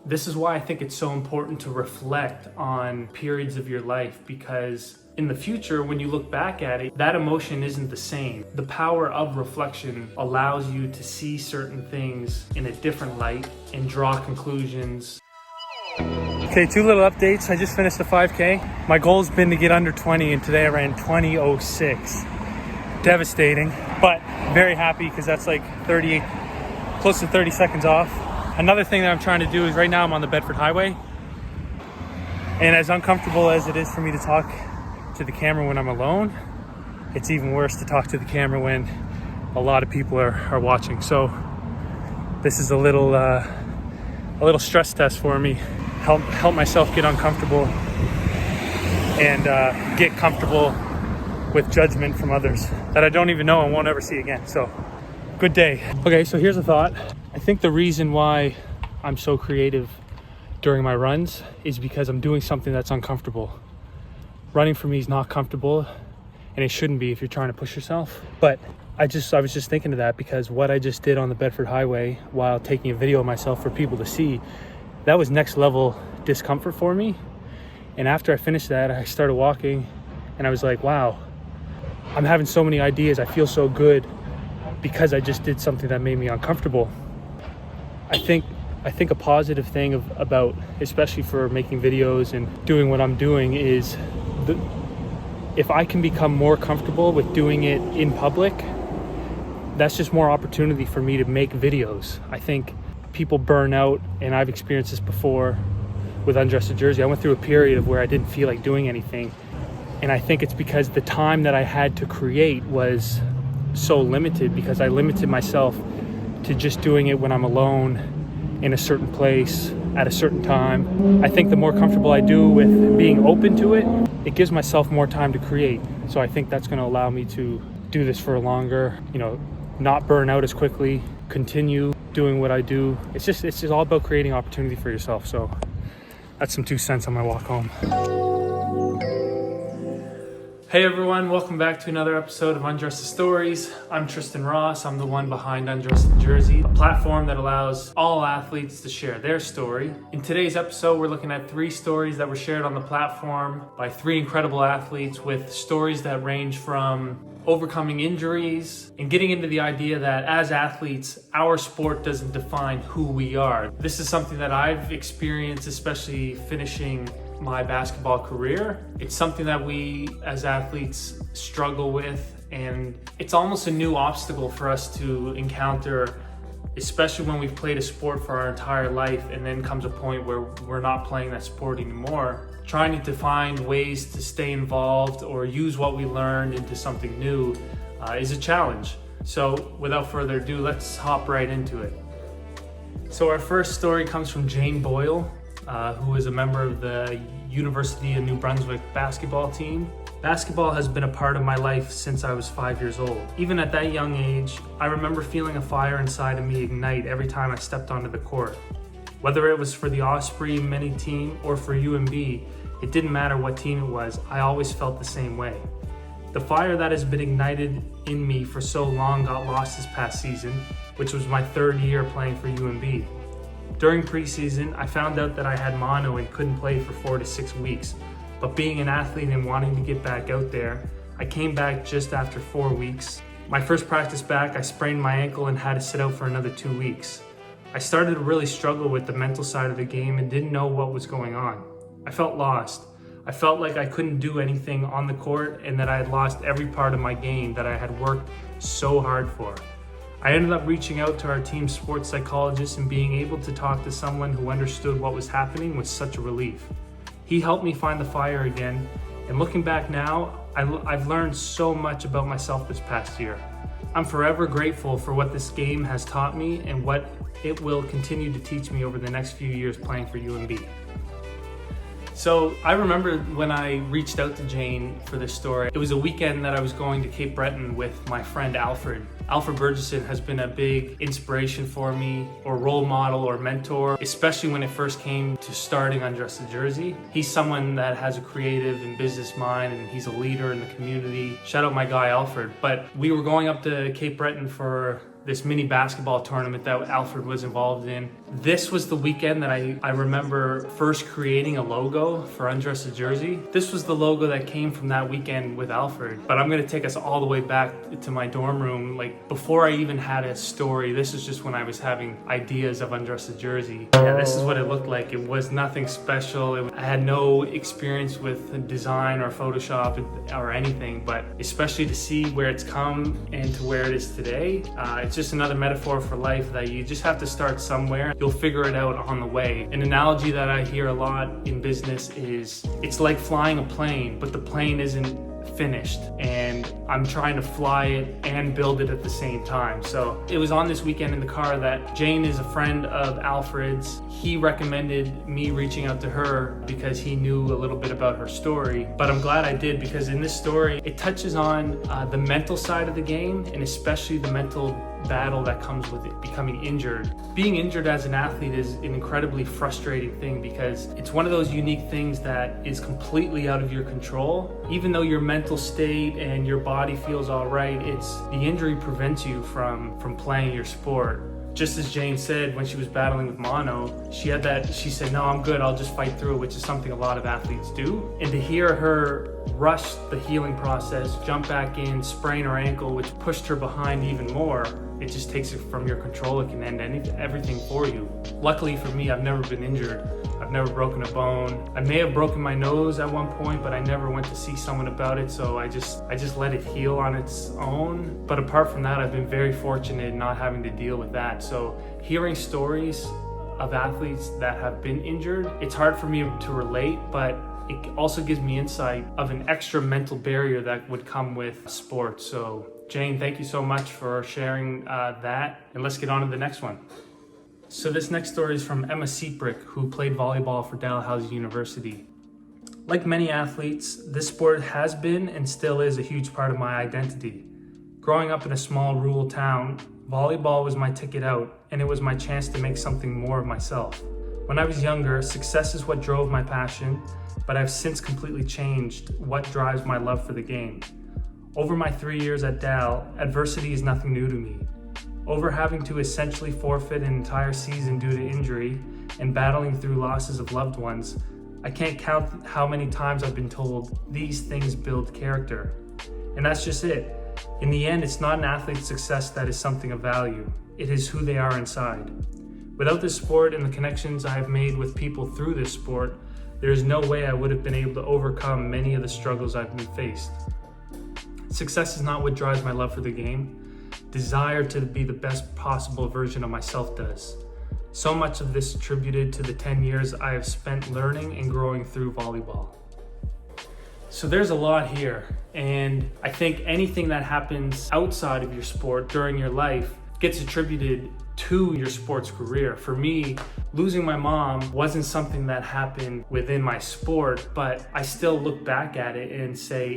This is why I think it's so important to reflect on periods of your life, because in the future, when you look back at it, that emotion isn't the same. The power of reflection allows you to see certain things in a different light and draw conclusions. Okay, 2 little updates. I just finished the 5K. My goal's been to get under 20, and today I ran 20:06. Devastating, but very happy because that's like 38, close to 30 seconds off. Another thing that I'm trying to do is right now I'm on the Bedford Highway, and as uncomfortable as it is for me to talk to the camera when I'm alone, it's even worse to talk to the camera when a lot of people are watching. So this is a little stress test for me. Help myself get uncomfortable and get comfortable with judgment from others that I don't even know and won't ever see again. So good day. Okay, so here's a thought. I think the reason why I'm so creative during my runs is because I'm doing something that's uncomfortable. Running for me is not comfortable, and it shouldn't be if you're trying to push yourself. But I was just thinking of that because what I just did on the Bedford Highway while taking a video of myself for people to see, that was next level discomfort for me. And after I finished that, I started walking and I was like, wow, I'm having so many ideas. I feel so good because I just did something that made me uncomfortable. I think a positive thing about, especially for making videos and doing what I'm doing, is if I can become more comfortable with doing it in public, that's just more opportunity for me to make videos. I think people burn out, and I've experienced this before with Undress the Jersey. I went through a period of where I didn't feel like doing anything, and I think it's because the time that I had to create was so limited, because I limited myself to just doing it when I'm alone in a certain place at a certain time. I think the more comfortable I do with being open to it, it gives myself more time to create. So I think that's going to allow me to do this for longer, not burn out as quickly, continue doing what I do. It's just all about creating opportunity for yourself. So that's some 2 cents on my walk home. Hey everyone, welcome back to another episode of Undress the Stories. I'm Tristan Ross. I'm the one behind Undress the Jersey, a platform that allows all athletes to share their story. In today's episode, we're looking at 3 stories that were shared on the platform by 3 incredible athletes, with stories that range from overcoming injuries and getting into the idea that as athletes, our sport doesn't define who we are. This is something that I've experienced, especially finishing my basketball career. It's something that we as athletes struggle with, and it's almost a new obstacle for us to encounter, especially when we've played a sport for our entire life and then comes a point where we're not playing that sport anymore. Trying to find ways to stay involved or use what we learned into something new is a challenge. So without further ado, let's hop right into it. So our first story comes from Jane Boyle, who is a member of the University of New Brunswick basketball team. Basketball has been a part of my life since I was 5 years old. Even at that young age, I remember feeling a fire inside of me ignite every time I stepped onto the court. Whether it was for the Osprey mini team or for UMB, it didn't matter what team it was, I always felt the same way. The fire that has been ignited in me for so long got lost this past season, which was my 3rd year playing for UMB. During preseason, I found out that I had mono and couldn't play for 4 to 6 weeks. But being an athlete and wanting to get back out there, I came back just after 4 weeks. My first practice back, I sprained my ankle and had to sit out for another 2 weeks. I started to really struggle with the mental side of the game and didn't know what was going on. I felt lost. I felt like I couldn't do anything on the court and that I had lost every part of my game that I had worked so hard for. I ended up reaching out to our team's sports psychologist, and being able to talk to someone who understood what was happening was such a relief. He helped me find the fire again, and looking back now, I've learned so much about myself this past year. I'm forever grateful for what this game has taught me and what it will continue to teach me over the next few years playing for UMB. So I remember when I reached out to Jane for this story, it was a weekend that I was going to Cape Breton with my friend Alfred. Alfred Burgesson has been a big inspiration for me, or role model or mentor, especially when it first came to starting Undress the Jersey. He's someone that has a creative and business mind, and he's a leader in the community. Shout out my guy Alfred. But we were going up to Cape Breton for this mini basketball tournament that Alfred was involved in. This was the weekend that I remember first creating a logo for Undress the Jersey. This was the logo that came from that weekend with Alfred. But I'm gonna take us all the way back to my dorm room. Like before I even had a story, this is just when I was having ideas of Undress the Jersey. Yeah, this is what it looked like. It was nothing special. I had no experience with design or Photoshop or anything, but especially to see where it's come and to where it is today, it's just another metaphor for life that you just have to start somewhere. You'll figure it out on the way. An analogy that I hear a lot in business is it's like flying a plane, but the plane isn't finished, and I'm trying to fly it and build it at the same time. So it was on this weekend in the car that Jane is a friend of Alfred's. He recommended me reaching out to her because he knew a little bit about her story. But I'm glad I did, because in this story, it touches on the mental side of the game, and especially the mental battle that comes with it, becoming injured. Being injured as an athlete is an incredibly frustrating thing, because it's one of those unique things that is completely out of your control. Even though your mental state and your body feels all right, the injury prevents you from playing your sport. Just as Jane said, when she was battling with mono, she said, no, I'm good, I'll just fight through it, which is something a lot of athletes do. And to hear her rush the healing process, jump back in, sprain her ankle, which pushed her behind even more, it just takes it from your control. It can end everything for you. Luckily for me, I've never been injured. I've never broken a bone. I may have broken my nose at one point, but I never went to see someone about it, so I just let it heal on its own. But apart from that, I've been very fortunate not having to deal with that. So hearing stories of athletes that have been injured, it's hard for me to relate, but it also gives me insight of an extra mental barrier that would come with sports. So Jane, thank you so much for sharing that, and let's get on to the next one. So this next story is from Emma Seaprick, who played volleyball for Dalhousie University. Like many athletes, this sport has been and still is a huge part of my identity. Growing up in a small rural town, volleyball was my ticket out, and it was my chance to make something more of myself. When I was younger, success is what drove my passion, but I've since completely changed what drives my love for the game. Over my 3 years at Dal, adversity is nothing new to me. Over having to essentially forfeit an entire season due to injury and battling through losses of loved ones, I can't count how many times I've been told these things build character. And that's just it. In the end, it's not an athlete's success that is something of value. It is who they are inside. Without this sport and the connections I have made with people through this sport, there is no way I would have been able to overcome many of the struggles I've been faced. Success is not what drives my love for the game. Desire to be the best possible version of myself does. So much of this attributed to the 10 years I have spent learning and growing through volleyball. So there's a lot here, and I think anything that happens outside of your sport during your life gets attributed to your sports career. For me, losing my mom wasn't something that happened within my sport, but I still look back at it and say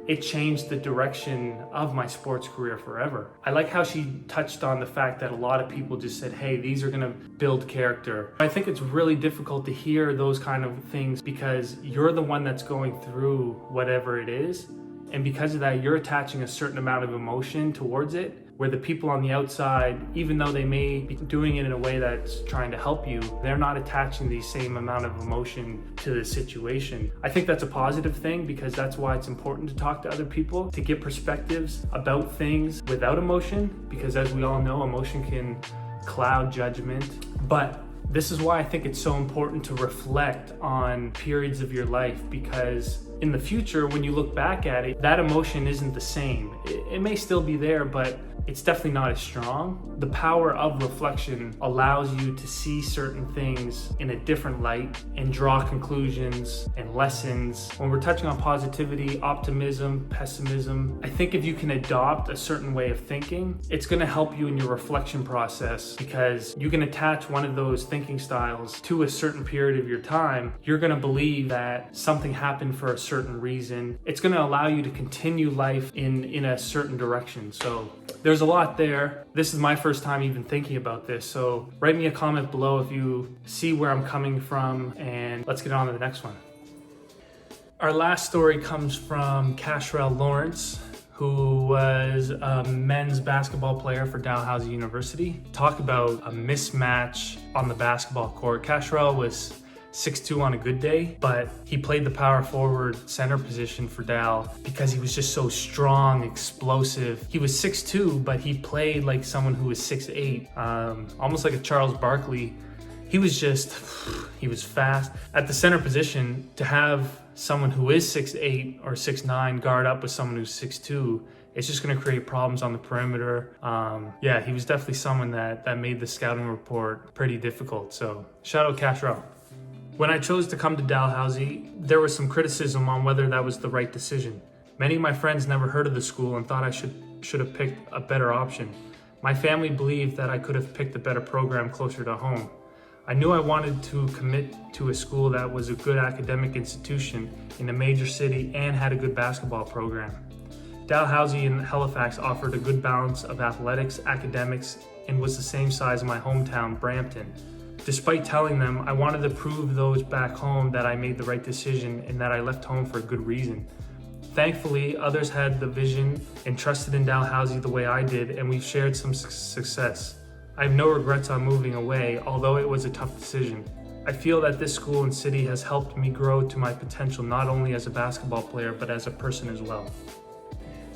it changed the direction of my sports career forever. I like how she touched on the fact that a lot of people just said, hey, these are gonna build character. I think it's really difficult to hear those kind of things because you're the one that's going through whatever it is. And because of that, you're attaching a certain amount of emotion towards it, where the people on the outside, even though they may be doing it in a way that's trying to help you, they're not attaching the same amount of emotion to the situation. I think that's a positive thing, because that's why it's important to talk to other people, to get perspectives about things without emotion, because as we all know, emotion can cloud judgment. But this is why I think it's so important to reflect on periods of your life, because in the future, when you look back at it, that emotion isn't the same. It may still be there, but it's definitely not as strong. The power of reflection allows you to see certain things in a different light and draw conclusions and lessons. When we're touching on positivity, optimism, pessimism, I think if you can adopt a certain way of thinking, it's gonna help you in your reflection process, because you can attach one of those thinking styles to a certain period of your time. You're gonna believe that something happened for a certain reason. It's gonna allow you to continue life in a certain direction. So there's a lot there. This is my first time even thinking about this. So write me a comment below if you see where I'm coming from, and let's get on to the next one. Our last story comes from Cashrell Lawrence, who was a men's basketball player for Dalhousie University. Talk about a mismatch on the basketball court. Cashrell was 6'2" on a good day, but he played the power forward center position for Dal because he was just so strong, explosive. He was 6'2", but he played like someone who was 6'8", almost like a Charles Barkley. He was fast. At the center position, to have someone who is 6'8" or 6'9" guard up with someone who's 6'2", it's just going to create problems on the perimeter. Yeah, he was definitely someone that made the scouting report pretty difficult. So shout out Cashrell. When I chose to come to Dalhousie, there was some criticism on whether that was the right decision. Many of my friends never heard of the school and thought I should have picked a better option. My family believed that I could have picked a better program closer to home. I knew I wanted to commit to a school that was a good academic institution in a major city and had a good basketball program. Dalhousie in Halifax offered a good balance of athletics, academics, and was the same size as my hometown, Brampton. Despite telling them, I wanted to prove those back home that I made the right decision and that I left home for a good reason. Thankfully, others had the vision and trusted in Dalhousie the way I did, and we've shared some success. I have no regrets on moving away, although it was a tough decision. I feel that this school and city has helped me grow to my potential not only as a basketball player, but as a person as well.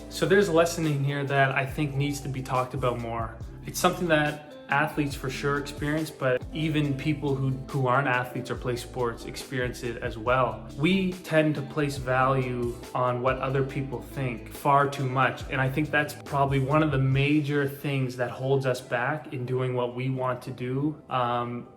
So there's a lesson in here that I think needs to be talked about more. It's something that athletes for sure experience, but even people who aren't athletes or play sports experience it as well. We tend to place value on what other people think far too much, and I think that's probably one of the major things that holds us back in doing what we want to do.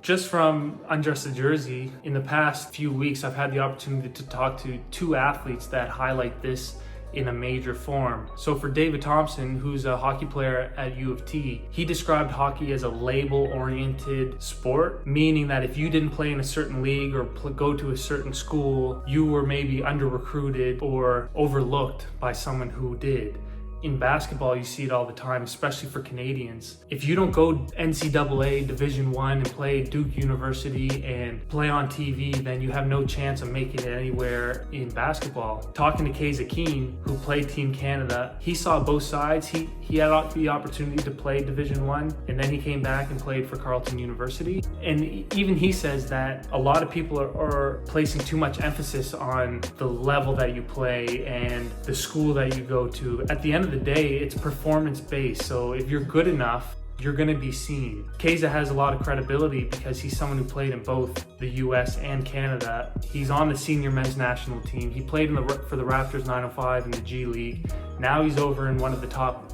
Just from Undress the Jersey, in the past few weeks I've had the opportunity to talk to two athletes that highlight this in a major form. So for David Thompson, who's a hockey player at U of T, he described hockey as a label-oriented sport, meaning that if you didn't play in a certain league or go to a certain school, you were maybe under-recruited or overlooked by someone who did. In basketball, you see it all the time, especially for Canadians. If you don't go NCAA Division I and play Duke University and play on TV, then you have no chance of making it anywhere in basketball. Talking to Kaysa Keane, who played Team Canada, he saw both sides. He had the opportunity to play Division I, and then he came back and played for Carleton University. And even he says that a lot of people are placing too much emphasis on the level that you play and the school that you go to. At the end of the day, it's performance-based, so if you're good enough, you're going to be seen. Kaysa has a lot of credibility because he's someone who played in both the US and Canada. He's on the senior men's national team. He played for the Raptors 905 in the G League. Now he's over in one of the top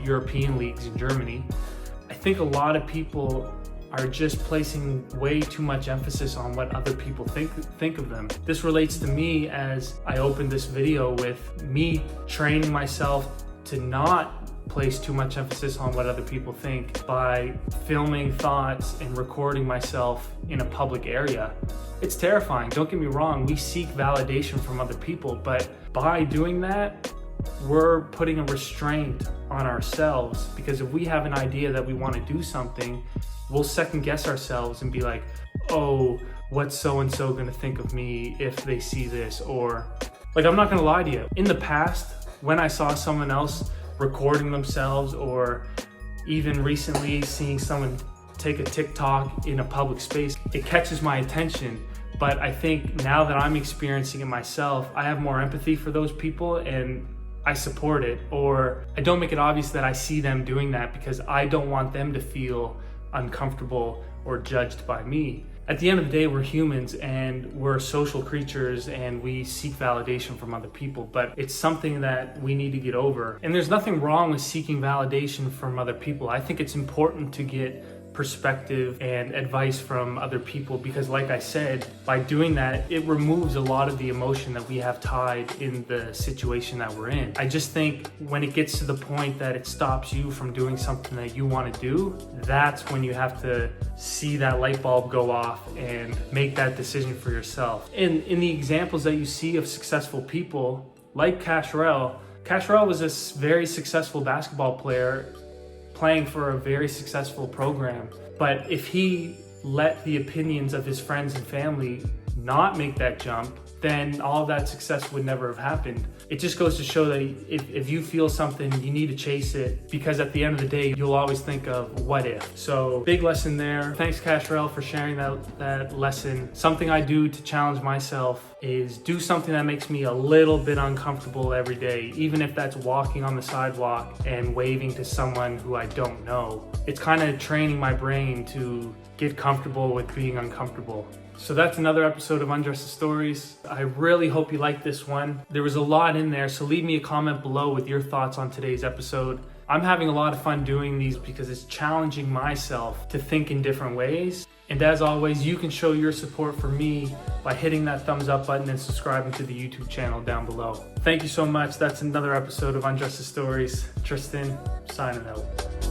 European leagues in Germany. I think a lot of people are just placing way too much emphasis on what other people think of them. This relates to me as I opened this video with me training myself to not place too much emphasis on what other people think by filming thoughts and recording myself in a public area. It's terrifying, don't get me wrong, we seek validation from other people, but by doing that, we're putting a restraint on ourselves, because if we have an idea that we want to do something, we'll second guess ourselves and be like, oh, what's so-and-so gonna think of me if they see this? Or, like, I'm not gonna lie to you, in the past, when I saw someone else recording themselves, or even recently seeing someone take a TikTok in a public space, it catches my attention. But I think now that I'm experiencing it myself, I have more empathy for those people and I support it, or I don't make it obvious that I see them doing that because I don't want them to feel uncomfortable or judged by me. At the end of the day, we're humans and we're social creatures and we seek validation from other people, but it's something that we need to get over. And there's nothing wrong with seeking validation from other people. I think it's important to get perspective and advice from other people because, like I said, by doing that, it removes a lot of the emotion that we have tied in the situation that we're in. I just think when it gets to the point that it stops you from doing something that you want to do, that's when you have to see that light bulb go off and make that decision for yourself. And in the examples that you see of successful people, like Cashrell was a very successful basketball player playing for a very successful program. But if he let the opinions of his friends and family not make that jump, then all of that success would never have happened. It just goes to show that if you feel something, you need to chase it, because at the end of the day, you'll always think of what if. So big lesson there. Thanks, Cashrell, for sharing that lesson. Something I do to challenge myself is do something that makes me a little bit uncomfortable every day, even if that's walking on the sidewalk and waving to someone who I don't know. It's kind of training my brain to get comfortable with being uncomfortable. So that's another episode of Undress the Stories. I really hope you liked this one. There was a lot in there, so leave me a comment below with your thoughts on today's episode. I'm having a lot of fun doing these because it's challenging myself to think in different ways. And as always, you can show your support for me by hitting that thumbs up button and subscribing to the YouTube channel down below. Thank you so much. That's another episode of Undress the Stories. Tristan, signing out.